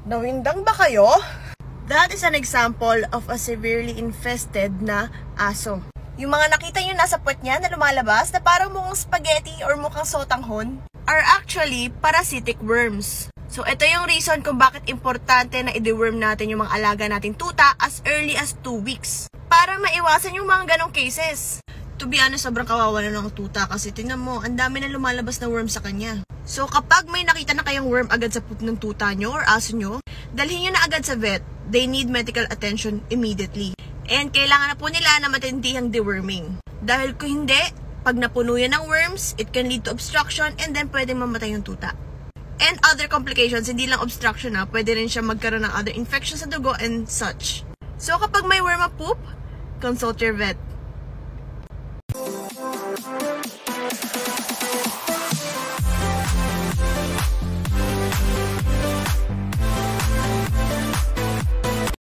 Nawindang ba kayo? That is an example of a severely infested na aso. Yung mga nakita nyo nasa puwet niya na lumalabas na parang mukhang spaghetti or mukhang sotanghon are actually parasitic worms. So ito yung reason kung bakit importante na i-deworm natin yung mga alaga nating tuta as early as 2 weeks. Para maiwasan yung mga ganong cases. To be honest, sobrang kawawa na ng tuta kasi tingnan mo, ang dami na lumalabas na worm sa kanya. So kapag may nakita na kayong worm agad sa puwet ng tuta nyo or aso nyo, dalhin nyo na agad sa vet. They need medical attention immediately. And kailangan na po nila na matindihang deworming. Dahil kung hindi, pag napuno yan ng worms, it can lead to obstruction and then pwedeng mamatay yung tuta. And other complications, hindi lang obstruction na, pwede rin siya magkaroon ng other infections sa dugo and such. So kapag may worm poop, consult your vet.